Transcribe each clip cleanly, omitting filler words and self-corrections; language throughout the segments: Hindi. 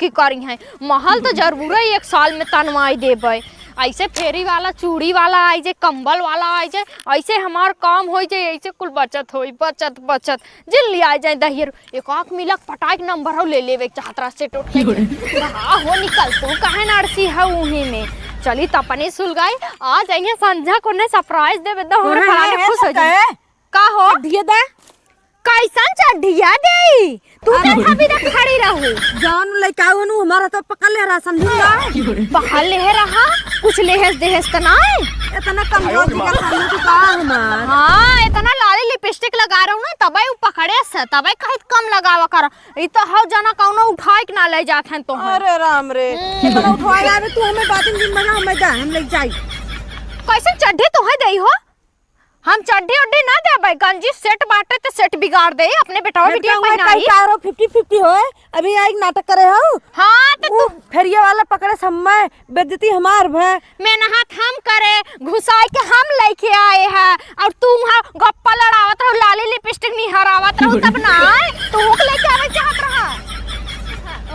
की करी है। महल तो जरूर ही 1 साल में तनवाई देबे। ऐसे फेरी वाला, चूड़ी वाला आई जे, कंबल वाला आई जे, ऐसे हमार काम हो जाए, ऐसे कुल बचत होई, बचत बचत जिन ले आ जाए दहियर। एक आँख मिलक पटाई नंबर हो ले लेवे चाहतरा से टोट के कहा हो निकल तू काहे नरसी है उही में। चली तपनी सुल गई आ जाइए संध्या को ने सरप्राइज देबे तो हमरे फलाने खुश हो जाए। का हो दिए दे कैसन चढ़िया दे तू के भाभी रे खड़ी रहू जान लइका वनु हमारा तो पकड़ ले रहा समझूंगा पकड़ ले रहा कुछ लेहस देहस त ना इतना कमजोर का सामने तो का हमार। हां इतना लाली लिपस्टिक लगा रहू ना तबे उ पकड़े से तबे कहीं कम लगावा कर। ई तो हौ जना कौनो उठाई के ना ले जात हैं तो। अरे राम रे इतना उठवाए आवे तू हमें बातिन दिन मजा हमें दा हम ले जाई कैसे चढ़े तो है दई हो हम चड्ढी उड्ढी ना देबे गंजी सेट बाटे ते सेट बिगाड़ दे अपने बेटावा बिटिया पहनाई कारो 50-50 होए अभी एक नाटक करे हो। हां तो तू फेरिया वाला पकड़े समय बेइज्जती हमार भे मैं नहात हम करे घुसाई के हम लेके आए हैं और तू वहां गप्पा लड़ावत रहो लाली लिपस्टिक नहीं हरावत रहो तब ना तू हुक लेके आवे चाहत रहा।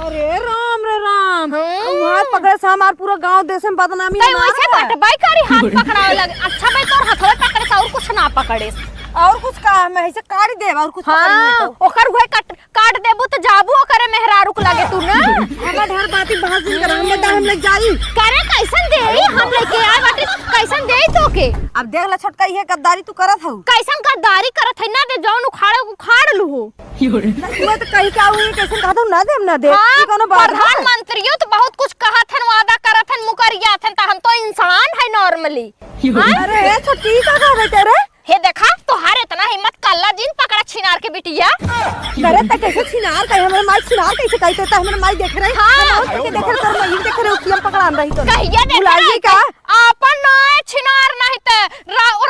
अरे राम रे राम हाथ पकड़े से हमार पूरा गांव देश में बदनामी है वैसे बट बाई करी हाथ पकड़ावे लगे अच्छा भाई तोर हाथवा पकड़े से और कुछ ना पकड़े और कुछ का मैं ऐसे काट देब और कुछ हां ओकर हुए काट देबू तो जाबू करे मेहरारू को लगे तू ना हमरा ढेर बाती बहस दिन कर हम हम ले जाई करे कैसन देई हम लेके आए बाटे कैसन देई तो के अब देख ला छोटका ये गद्दारी तू करत हऊ कैसन गद्दारी करत है ना दे जौन उखाड़ लू हो मैं तो कहीं का हुई कैसे कहत ना दे ना दे ई कोनो बात प्रधानमंत्री तो बहुत कुछ कहत हन वादा करत हन मुकरिया हन त हम तो इंसान है नॉर्मली। अरे ए छोटी का कहबे तेरे हे देखा तोहार इतना हिम्मत कल्ला जिन पकड़ा छिनार के बिटिया करे त कैसे छिनार कहे हमरे माई छिनार कैसे कहते त हमरे माई देख रहे हां के देख रहे माई देख रहे उकियम पकड़ान रही तो कहिया देख रही का अपन नाय छिनार नहीं त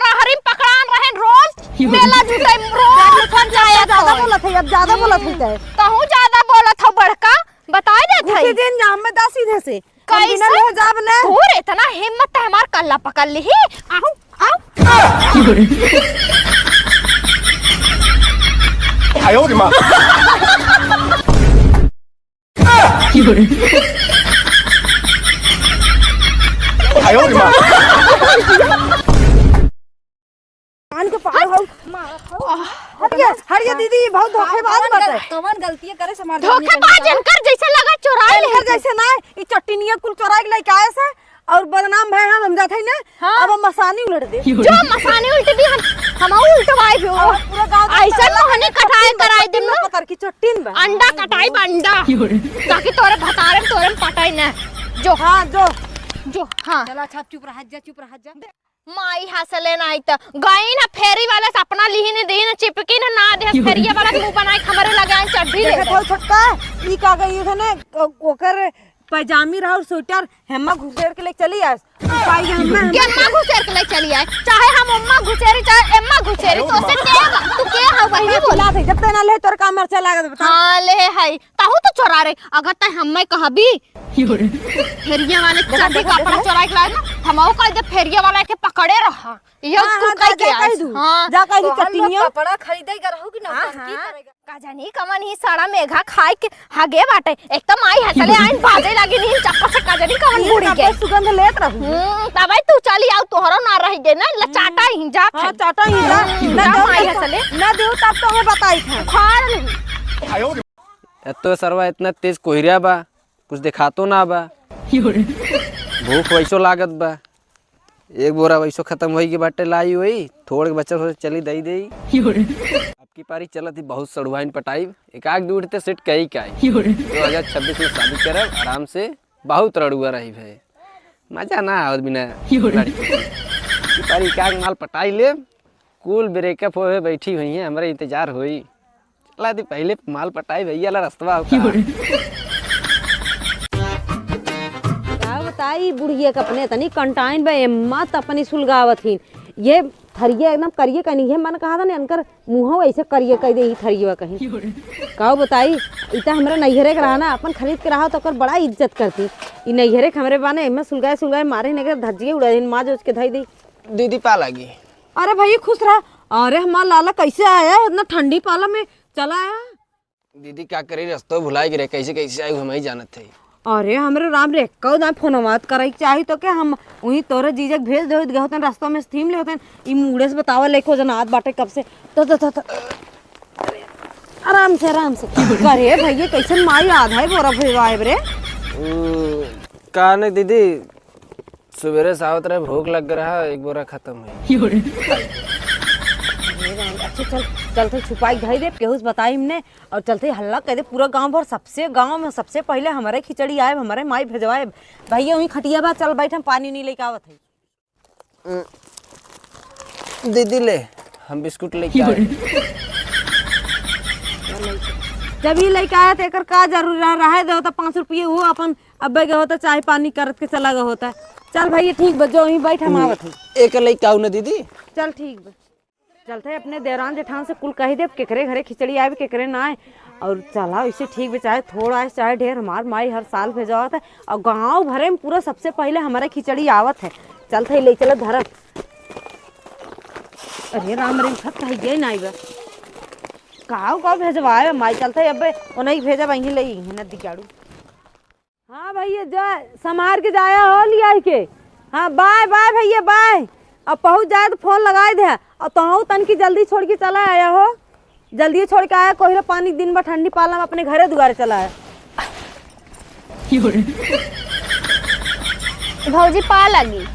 रहरी पकड़ान रहे रोज मेला जुटे रोज फन जाया ज्यादा बोलत है अब ज्यादा बोलत है कहूं ज्यादा बोलत हो बड़का बताई देत है उसी दिन जाम में 10 सीधे से बिना ले जाब ने और इतना हिम्मत है हमार कल्ला पकड़ ली आओ आओ 哎呦我的妈！哎呦我的妈！ कान के पार हो हरिया दीदी बहुत धोखेबाज बाटे कवन गलती करे समाज धोखेबाज इनकर जैसे लगा चोराई इनकर जैसे ना ई चट्टीनिया कुल चोराई के लेके आए से और बदनाम भय हम जात है ना अब मसानी उलट दे जो मसानी उल्ट दी हम उल्टवाई भी पूरा गांव ऐसा मोहने कटाई कराई दिन में पतर की चट्टीन बा अंडा कटाई अंडा ताकि तोरे भतारे तोरे पटाई ना जो हां जो हां चला छाप चुप रह जा माई हसले नहीं त गई ना फेरी वाला से अपना लिहिन देन चिपकी ना दे फेरिया वाला मुंह बनाई खमरे लगाए चड्ढी ले देखो छोटका ई का गई है ना ओकर पैजामी रहा और स्वेटर हेम्मा घुसेर के ले चली आस पाई हेम्मा केम्मा घुसेर के ले चली आए चाहे हम अम्मा घुसेरी चाहे एम्मा घुसेरी तो से के तू के ह वही बोला थे जब तक ना ले तोर काम मरचा लागत बता हां ले है ताहू तो चोरा रे अगर त हम्मे कहबी फेरिया वाले चड्ढी का अपना चोरा के लाए ना हमहु कह दे फेरिया वाला के पकड़े रहा ये तू कह के हां जा कह दी चट्टीनिया कपड़ा खरीदे का रहू कि ना की करेगा का जानी कमन ही साड़ा मेघा खाए के हागे बाटे एक तो माई हसले आइन बाजे लगी नी चप्पा से का जानी कमन बूढ़ी के सुगंध लेत रहू तब तू चली आउ तोहरो ना रह गे ना लचाटा ही जा हां चाटा ही जा ना माई हसले ना देऊ तब तो हमें बताई था खार तो सरवा इतना तेज कोहरिया बा कुछ दिखातो ना बा भूख वैसो लागत बा एक बोरा वैसो खत्म होई के बाटे लाई हुई थोड़े बच्चा हो चली दई आपकी पारी चलत ही बहुत सड़ुआइन पटाई एक आग दूढ़ते सेट कही का 2026 में शादी करब आराम से बहुत रड़ुआ रही भाई मजा ना आवत बिना लड़की पारी एक आग माल पटाई ले कुल ब्रेकअप होए बैठी हुई है हमारे इंतजार होई चला दी पहले माल पटाई भैया ला रास्ता बताई बुढ़िया के अपने तनी कंटाइन बे एम्मा त अपनी सुलगावत ही ये थरिया एकदम करिए कनी है मन कहा था ने अनकर मुंह ऐसे करिए कह दे ही थरिया कहीं काऊ बताई इता हमरा नैहरे के रहा ना अपन खरीद के रहा तो ओकर बड़ा इज्जत करती ई नैहरे के हमरे बाने एम्मा सुलगाए मारे ने के धज्जिए उड़ा दिन मां जो उसके धई दी दीदी पा लगी अरे भाई खुश रहा अरे हमारा लाला कैसे आया इतना ठंडी पाला में चला आया दीदी क्या करी रास्ता भुला गिरे कैसे कैसे आई हम ही जानत थे। अरे हमरे राम रे कौ ना फोनवात करे चाही तो क्या हम वही तोरे जीजक भेज दे गहतन रास्ता में थीम ले होतन ई मुड़े से बतावा लेको जनात बाटे कब से तो आराम से करे भैया कैसन माई आधा है बोरा भेजवाए रे। का नहीं दीदी सवेरे सावत रहे भूख लग रहा एक बोरा खत्म है। अच्छा चल चलते छुपाई धाई दे केहूस बताई हमने और चलते हल्ला कह दे पूरा गांव भर गांव में सबसे पहले हमारे खिचड़ी आए हमारे माई भेजवाए भैया वहीं खटिया बा चल बैठ हम पानी नहीं लेके आवत है। दीदी ले हम बिस्कुट लेके आए। जब ये लेके आया तो एकर का जरूर रहा दे होता 5 रुपये वो अपन अब्बे के होता चाय पानी करत के चला गया होता। चल भैया ठीक बजो वहीं बैठ हम आवत है। एक लेके आऊ ना दीदी। चल ठीक बा चलते अपने देरान जेठान से कुल कही दे केकरे घरे खिचड़ी आए केकरे ना आए और चला इसे ठीक भी चाहे थोड़ा आए चाहे ढेर हमार माई हर साल भेजवात है और गांव भरे में पूरा सबसे पहले हमारे खिचड़ी आवत है। चलते ले चल धरत। अरे राम रे खत है ना बा का भेजवाए माई चलते अबे उन्हीं भेजा वहीं ले नदी गाड़ू। हाँ भैया जा संभार के जाया हो लिया के। हाँ बाय बाय भैया बाय। अब पहुँच जाए तो फोन लगाए दे और तो तन की जल्दी छोड़ के चला आया हो जल्दी छोड़ के आया कोई पानी दिन भर ठंडी पाला में अपने घरे दुआरे चला आया। भौजी पा लगी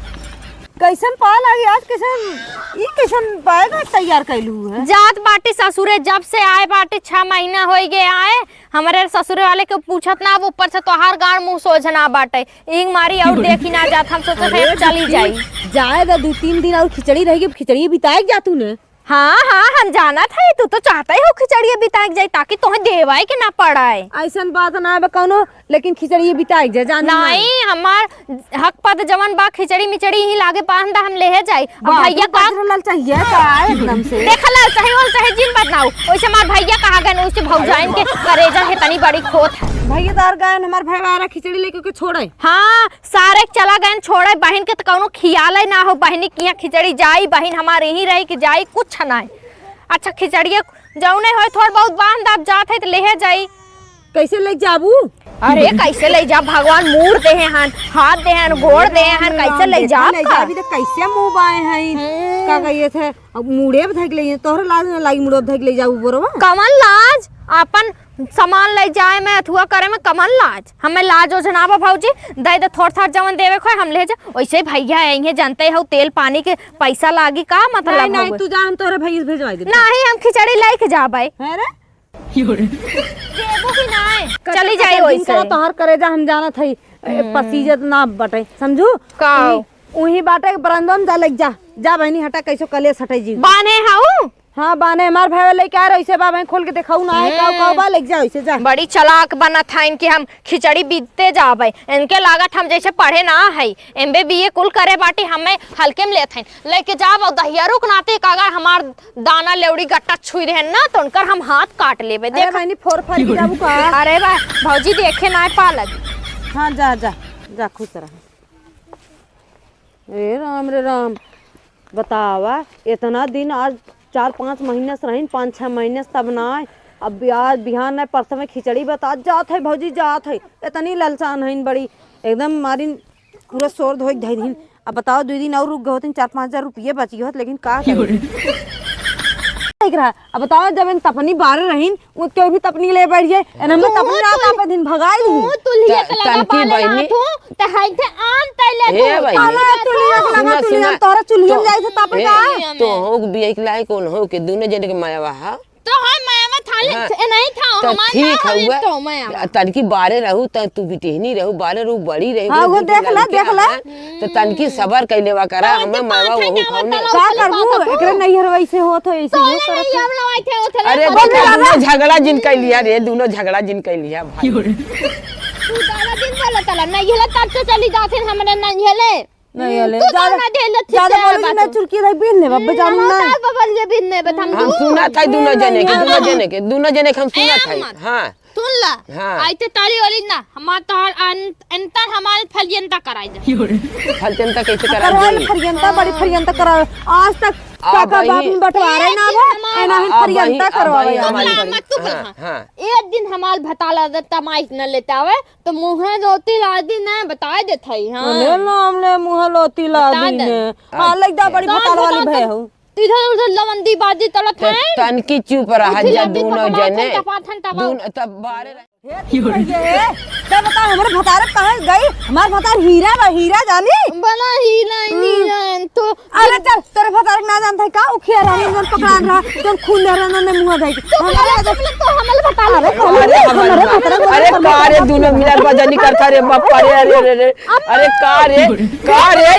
कैसन पा लगी आज कैसन पाएगा तैयार कैलू है। जात बाटी ससुरे जब से आए बाटी 6 महीना हो गए आए हमारे ससुरे वाले के पूछत ना वो ऊपर से तोहार गाड़ मुंह सोझना बाटे इंग मारी और देखी ना जात हम सोचे थे चली जाई जाए 2-3 दिन और खिचड़ी रहेगी खिचड़ी बिताए जा तू ने। हाँ हम जाना था तू तो चाहता ही हो खिचड़ी बिताए जाए ताकि तुम्हें देवाए के ना पड़ाए। ऐसन बात ना है कौनो लेकिन खिचड़ी बिताए जाए जान नहीं हमार हक पद जवन बा खिचड़ी मिचड़ी ही लागे पांदा हम ले जाई भैया का लाल चाहिए का एकदम से देखला चाहे जिन बताओ वैसे हमार भैया कहा गए उससे भौजाइन के करेजा है तनी बड़ी खोत है। भैया तार गए हमार भाई वाला खिचड़ी लेके के छोड़े। हाँ सारे चला गए छोड़े बहन के तो कौनो खियाल ना हो बहनी की खिचड़ी जाई बहन हमारे यही रही कि जाई कुछ ना। अच्छा खिचड़िया जाऊ नहीं हो थोड़ा बहुत बांध आप जात है तो ले जाई कैसे ले जाबू। अरे कैसे ले जा भगवान मूर दे हैं हाथ दे हैं गोड़ दे हैं कैसे ले जा अभी तो कैसे मुंह बाए हैं का कहिए थे अब मुड़े धक ले तोहर लाज ना लागी मुड़े धक ले जाऊ बोरवा कमल लाज अपन सामान ले जाए में अथुआ करे में कमल लाज हमें लाज हो जनाबा भौजी दे दे थोड़ा जवन देवे खोए हम ले जा वैसे भैया आएंगे जानते हो तेल पानी के पैसा लागी का मतलब नहीं तू जा हम तोरे भैया भेजवाई दे नहीं हम खिचड़ी लेके जाबे है रे देबो कि नहीं चली जाए वैसे तोहर करे जा हम जाना थई पसीजत ना बटे समझू का उही बाटे बरंदम जा लग जा बहनी हटा कैसो कलेस हटाई जी बाने हाऊ। हाँ बाने हमार भाई लेके आ रहे ऐसे बा खोल के दिखाऊ ना है का लेके जा ऐसे जा बड़ी चलाक बना था इनकी हम खिचड़ी बीतते जाबे इनके लागत हम जैसे पढ़े ना है MBA कुल करे बाटी हमें हल्के में लेते लेके जाब और दहियारू के नाते अगर हमार दाना लेवड़ी गट्टा छुई रहे ना तो उनकर हम हाथ काट लेबे देख बहनी फोर फार के जाबू का। अरे बा भौजी देखे ना पा लगी। हाँ जा जा जा खुश रह। रे राम बतावा इतना दिन आज 4-5 महीने से रही 5-6 महीने से तब ना अब आज बिहान नहीं परसों में खिचड़ी बता जात है भौजी जात है इतनी ललचान है बड़ी एकदम मारी पूरा शोर धोई धई दिन। अब बताओ 2 दिन और रुक गए होते 4-5 हजार रुपये बची होत लेकिन का देख रहा। अब बताओ जब इन तपनी बाहर रहीन वो क्यों भी तपनी ले बैठ जाए एनम में तपनी रात आप दिन भगाई दूं तुलिया के लगा पाले हाथू त हाई थे आन तैले तू आला तुलिया के लगा तुलिया तोरा चुलियन जाई थे तप का तो हो बिया के लायक कौन हो के दोनों जने के मायावा हा तो हां मायावा थाले नहीं था हमार ठीक हुआ तो हुआ मायावा तनकी बारे रहू त तू बिटेहनी रहू बारे रू बड़ी रही हां वो देख ला तो तनकी सबर कैलेवा करा हमें मायावा वहू खाउने का करबू एकरे नहीं हर वैसे होत हो ऐसे ही करत हम लवाई थे उठले अरे दोनों झगड़ा जिन कैलिया रे दोनों झगड़ा जिन कैलिया भाई तू दादा दिन वाला तला नहीं हेला तब तो चली जाथे हमरे नहीं हेले नहीं हले तू ना ढेल ज्यादा बोली ना चुरकी रही बिन ने बाबा जानू ना बबल जे बिन ने बत हम सुना था दोनों जने के हम सुना था। हां सुन ला हाँ। आइते ताली वाली ना हमार तोहर अंतर हमारे फलियंता कराई दे फलचंता कैसे करा करवाई फरियंता बड़ी फरियंता करावे आज तक काका बाप में बंटवारे ना भे एना ही फरियंता करवावे मत तू हाँ, हाँ। एक दिन हमार भताला तमाइश न लेते आवे तो मुंह जोती लादी ना बता देत हई हां ले नाम ले मुंह लोती ला दी ने हां लगदा बड़ी भताल वाली भे हूं इधर उधर लवंदी बाजी तलत है तनकी चुप रहा जा दोनों जने दोनों तब बारे ये बता हमरे भतार कहां गई हमार भतार हीरा बा हीरा जानी बना ही नहीं तो अरे चल तेरे भतार ना जानता है का उखिया रानी जन पकड़ान रहा तो खून रहना ने मुंह धई हमारे बता अरे कारे दोनों मिलर बजनी करता रे बापा रे अरे कारे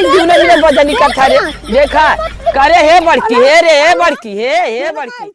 दोनों मिलर बजनी करता रे देखा करे हे बड़की हे रे हे बड़की हे बड़की